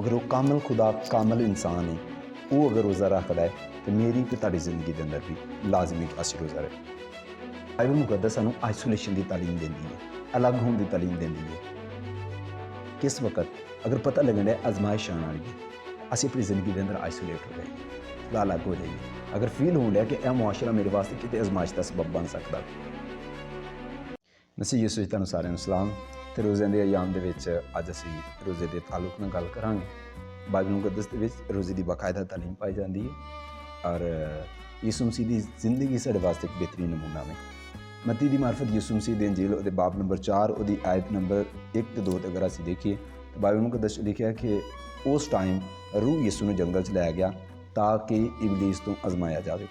अगर वो कामल खुदा कामल इंसान है, वो अगर रोज़ा रखता है तो मेरी तो ताड़ी जिंदगी के अंदर भी लाजमी कि असी रोज़ा रखें। बाइबल मुकद्दस सानू आइसोलेशन की तालीम देती है, अलग होने की तालीम देती है। किस वक्त अगर पता लगन है आजमाइश आने वाली है, असी अपनी जिंदगी के अंदर आइसोलेट हो जाएंगे, थोड़ा अलग हो जाएंगे। अगर फील हो रहा है कि यह मुआशरा मेरे वास्ते कितने आजमाइश का सबब बन सकता है। मसीह यीशु तुहानू सारिਆਂ ਨੂੰ सलाम। तो रोज़े के अयाम के अज असी रोज़े के ताल्लुक नाल गल करांगे। बाइबल मुकद्दस दे विच रोज़े की बाकायदा तालीम पाई जाती है और यीशु मसीह की जिंदगी साडे वास्ते एक बेहतरीन नमूना है। मत्ती की मार्फत यीशु मसीह के इंजील उहदे बाब नंबर 4 उहदी आयत नंबर 1 ते 2 ते अगर असी देखिए तो बाइबल मुकद्दस लिखा है कि उस टाइम रूह यीशु नूं जंगल च लै गया ताकि इबलीस तो आजमाया जाए।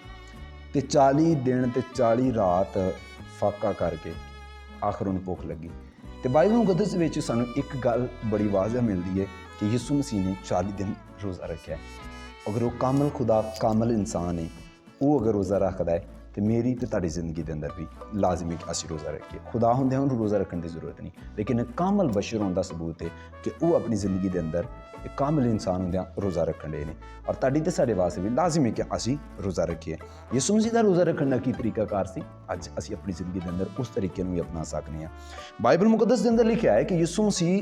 तो 40 दिन ते 40 रात फाका करके आखिर उन्हें भुख लगी। तो बाइबल मुकद्दस विच सानूं एक गल बड़ी वाज़ह मिलती है कि यीशु मसीह ने 40 दिन रोज़ा रखा है। अगर वो कामल खुदा कामल इंसान है, वो अगर रोज़ा रखता है तो मेरी तो ताड़ी जिंदगी के अंदर भी लाजमी कि असी रोज़ा रखिए। खुदा होंदे उन्होंने रोज़ा रखने की जरूरत नहीं, लेकिन कामल बशर होने का सबूत है कि वो अपनी जिंदगी के अंदर एक कामल इंसान होंदे रोज़ा रखन दे ने और ताड़ी ते साडे वास्ते भी लाजमी कि असी रोज़ा रखिए। यीशु मसीह का रोज़ा रखने का की तरीकाकार सी, अज असी अपनी जिंदगी के अंदर उस तरीके भी अपना सकते हैं। बाइबल मुकद्दस के अंदर लिखा है कि यीशु मसीह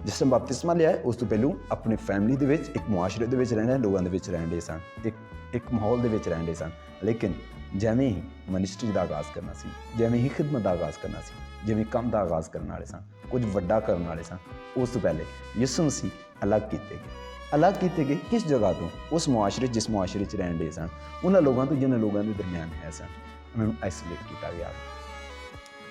जिस टाइम बपतिस्मा लिया है उस तो पहलू अपनी फैमिली के विच एक मुआशरे के विच रहना लोगों के विच रहंदे सन, एक माहौल के विच रहंदे सन। लेकिन जिवें ही मिनिस्ट्री का आगाज़ करना सी, जिवें ही खिदमत का आगाज़ करना सी, जिवें काम का आगाज़ करने वाले सन, कुछ वड्डा करने वाले सन, उस तो पहले यीशु मसीह अलग किए गए। अलग किए गए किस जगह तो? उस मुआशरे जिस मुआशरे च रहंदे सन, उन्होंने लोगों तो जिन्होंने लोगों के दरम्यान है सन, उन्होंने आइसोलेट किया गया।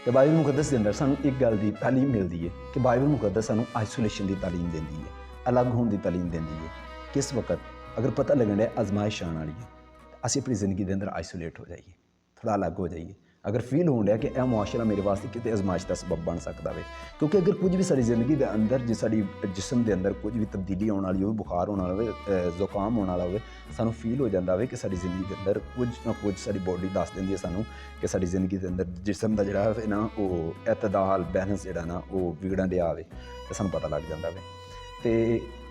तो बाइबल मुकद्दस के अंदर सानू एक गल की तालीम मिलती है कि बाइबल मुकद्दस सानू आइसोलेशन की तालीम देती है, अलग होने की तालीम देती है। किस वक्त अगर पता लगन है आजमाइश आने वाली है, असी अपनी जिंदगी के अंदर आइसोलेट हो जाइए, थोड़ा अलग हो जाइए। अगर फील हो रहा है कि यह मुआशरा मेरे वास्ते कितने आजमाइश का सबब बन सकता है, क्योंकि अगर कुछ भी सारी जिंदगी के अंदर जो साड़ी जिसम के अंदर कुछ भी तब्दीली आने वाली हो, बुखार होने वाला हो, जुकाम होने वाला हो, सानू फील हो जाता है कि साड़ी जिंदगी के अंदर कुछ ना कुछ साड़ी बॉडी दस देंदी है सानू कि साड़ी जिंदगी के अंदर जिसम का जोड़ा है ना वो एतदाल बैलेंस जोड़ा ना वो बिगड़न दिया है, तो सानू पता लग जाता है। तो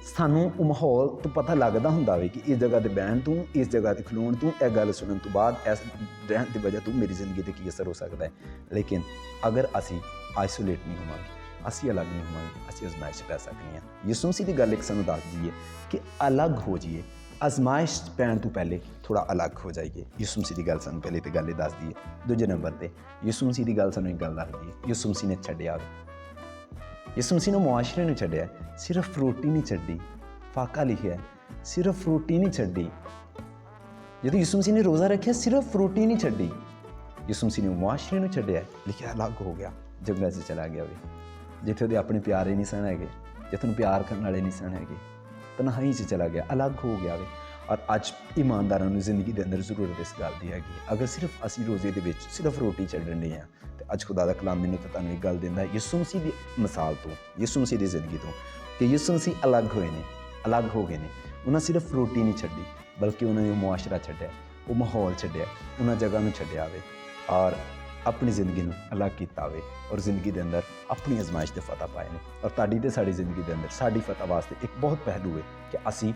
सानू माहौल तो पता लगता होंदा है कि इस जगह पर बहन तू, इस जगह पर खलोण तू, यह गल सुनने तो बाद इस रहन की वजह तो मेरी जिंदगी पर की असर हो सकता है। लेकिन अगर असी आइसोलेट नहीं होवांगे, असी अलग नहीं होवांगे, असी आजमाइश पै सकते हैं। यीशु मसीह की गल एक सानू दस दी है कि अलग हो जाइए, आजमाइश पैण तो पहले थोड़ा अलग हो जाइए। यीशु मसीह की गल सानू पहले तो गल दस दी है। दूजे नंबर पर यीशु मसीह की गल सानू एक गल दस दी है, यीशु मसीह ने छड्डिया, यीशु मसीह ने मुआशरे ने छड्डिया, सिर्फ रोटी नहीं छड्डी। फाका लिखा है सिर्फ रोटी नहीं छड्डी। जो यीशु मसीह ने रोज़ा रखा सिर्फ रोटी नहीं छड्डी, यीशु मसीह ने मुआशरे ने छड्डिया, लिखा अलग हो गया, जंगल से चला गया वे जिथे वो अपने प्यारे नहीं सन है, जिथे प्यार करने वाले नहीं सन है, तन्हाई से चला गया, अलग हो गया वे। और अज ईमानदारों ने जिंदगी के अंदर जरूरत इस गल की हैगी। अगर सिर्फ असी रोज़े के सिर्फ रोटी छड्डन दे हैं तो अज खुदा का कलाम मैनूं तो तुहानूं एक गल दिंदा है यीशु मसीह की मिसाल तो, यीशु मसीह की जिंदगी तो कि यीशु मसीह अलग होए ने, अलग हो गए ने। उन्हें सिर्फ रोटी नहीं छड्डी बल्कि उन्होंने मुआशरा छड्डिया, वो माहौल छड्डिया, उन्हें जगह में छड्डिया वे और अपनी जिंदगी में अलग किया वे और जिंदगी के अंदर अपनी आजमाइश के फतह पाए ने। और ताड़ी ते साड़ी जिंदगी के अंदर साड़ी फतह वास्ते एक बहुत पहलू है कि असी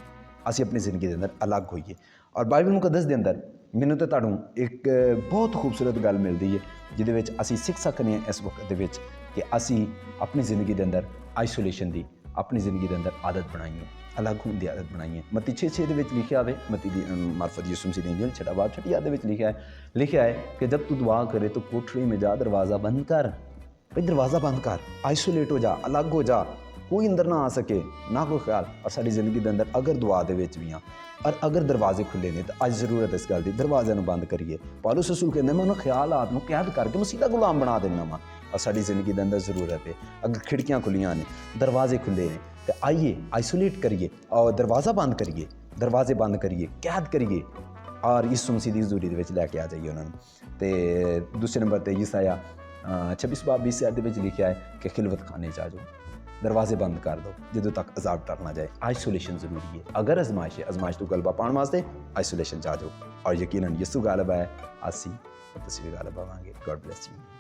अपनी जिंदगी के अंदर अलग होइए। और बाइबल मुकद्दस के अंदर मैनूं तो तुहानूं एक बहुत खूबसूरत गल मिलती है जिहदे विच असी सीख सकते हैं इस वक्त दे विच कि असी अपनी जिंदगी के अंदर आइसोलेशन की अपनी जिंदगी के अंदर आदत बनाइए, अलग होने की आदत बनाइए। मत्ती 6:6 के विच लिखा है, मत्ती दी मार्फत यीशु मसीह दी इंजील छठा बाब छठी आयत विच लिखा है कि जब तू दुआ करे तो कोठरी में जा, दरवाज़ा बंद कर। भाई दरवाज़ा बंद कर, आइसोलेट हो जा, अलग हो जा, कोई अंदर ना आ सके, ना कोई ख्याल। और साड़ी जिंदगी के अंदर अगर दुआ दे विच भी हाँ और अगर दरवाजे खुले ने तो अज जरूरत इस गल की दरवाज़े बंद करिए। पौलुस रसूल कहते मैं उन्होंने ख्यालात में कैद करके मसीह का गुलाम बना देना वा। और साड़ी जिंदगी के अंदर जरूरत है अगर खिड़कियाँ खुलियाँ ने, दरवाजे खुले हैं तो आइए आइसोलेट करिए और दरवाज़ा बंद करिए, दरवाजे बंद करिए, कैद करिए और यीशु मसीह की हज़ूरी दे विच लैके आ जाइए उन्होंने। तो दूसरे नंबर पर यसाया 26 बाब 20 आयत विच लिखा है कि खिलवत खाने जा जाओ, दरवाजे बंद कर दो जो तक अजाब टल ना जाए। आइसोलेशन जरूरी है। अगर आजमाइश है, आजमाइश तो गलबा पाने वास्ते आइसोलेशन जा जाओ और यकीनन यीशु गालिब है, असी भी गालिब आवांगे। God bless you.